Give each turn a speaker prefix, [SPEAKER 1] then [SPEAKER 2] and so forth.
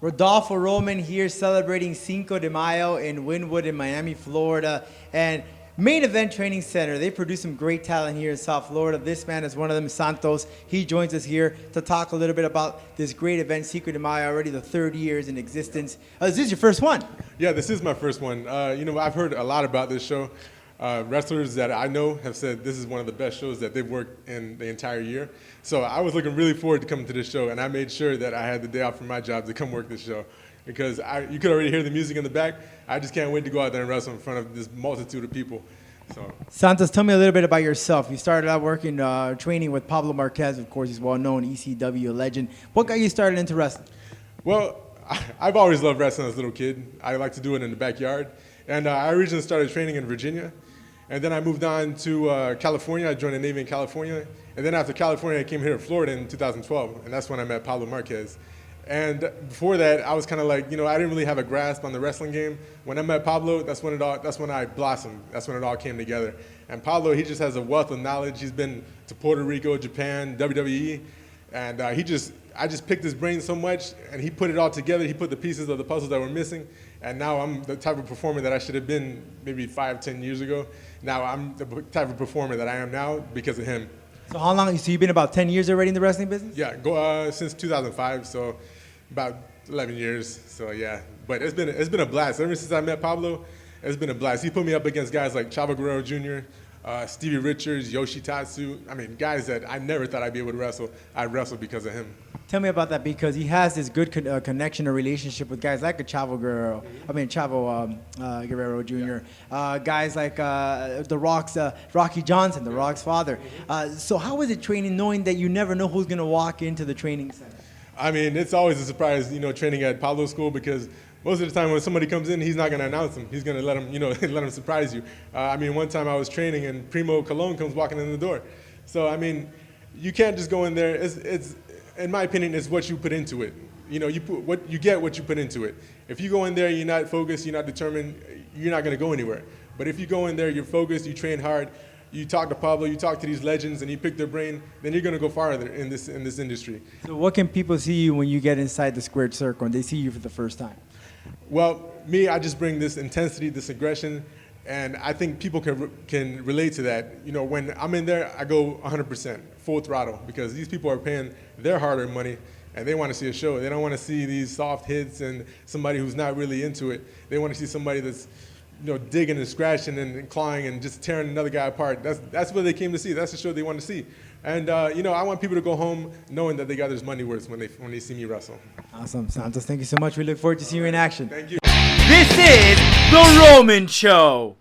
[SPEAKER 1] Rodolfo Roman here celebrating Cinco de Mayo in Wynwood in Miami, Florida. And Main Event Training Center, they produce some great talent here in South Florida. This man is one of them, Santos. He joins us here to talk a little bit about this great event, Cinco de Mayo, already the third year is in existence. Is this your first one?
[SPEAKER 2] Yeah, this is my first one. I've heard a lot about this show. Wrestlers that I know have said this is one of the best shows that they've worked in the entire year. So I was looking really forward to coming to this show, and I made sure that I had the day off from my job to come work this show. Because you could already hear the music in the back. I just can't wait to go out there and wrestle in front of this multitude of people. So,
[SPEAKER 1] Santos, tell me a little bit about yourself. You started out working, training with Pablo Marquez, of course, he's well-known, ECW legend. What got you started into wrestling?
[SPEAKER 2] Well, I've always loved wrestling as a little kid. I like to do it in the backyard. And I originally started training in Virginia. And then I moved on to California. I joined the Navy in California. And then after California, I came here to Florida in 2012. And that's when I met Pablo Marquez. And before that, I was kind of like, I didn't really have a grasp on the wrestling game. When I met Pablo, that's when I blossomed. That's when it all came together. And Pablo, he just has a wealth of knowledge. He's been to Puerto Rico, Japan, WWE. And I just picked his brain so much, and he put it all together. He put the pieces of the puzzle that were missing. And now I'm the type of performer that I should have been maybe 5-10 years ago. Now I'm the type of performer that I am now because of him.
[SPEAKER 1] So how long? So you've been about 10 years already in the wrestling business?
[SPEAKER 2] Yeah, since 2005, so about 11 years. So yeah, but it's been a blast. Ever since I met Pablo, it's been a blast. He put me up against guys like Chavo Guerrero Jr., Stevie Richards, Yoshitatsu. I mean, guys that I never thought I'd be able to wrestle. I wrestled because of him.
[SPEAKER 1] Tell me about that, because he has this good connection or relationship with guys like Chavo Guerrero. Guerrero Jr. Guys like The Rock's Rocky Johnson, The Rock's father. So how is it training, knowing that you never know who's going to walk into the training center?
[SPEAKER 2] I mean, it's always a surprise, training at Pablo's school, because most of the time when somebody comes in, he's not going to announce them. He's going to let them, let them surprise you. One time I was training and Primo Colon comes walking in the door. So, you can't just go in there. It's in my opinion, it's what you put into it. You get what you put into it. If you go in there, you're not focused, you're not determined, you're not going to go anywhere. But if you go in there, you're focused, you train hard, you talk to Pablo, you talk to these legends, and you pick their brain, then you're going to go farther in this industry.
[SPEAKER 1] So what can people see you when you get inside the squared circle and they see you for the first time?
[SPEAKER 2] Well, I just bring this intensity, this aggression, and I think people can relate to that. When I'm in there, I go 100%, full throttle, because these people are paying their hard-earned money, and they want to see a show. They don't want to see these soft hits and somebody who's not really into it. They want to see somebody that's digging and scratching and clawing and just tearing another guy apart. That's what they came to see. That's the show they want to see. And I want people to go home knowing that they got their money worth when they see me wrestle.
[SPEAKER 1] Awesome, Santos. Thank you so much. We look forward to seeing you in action.
[SPEAKER 2] Thank you.
[SPEAKER 1] This is The Roman Show.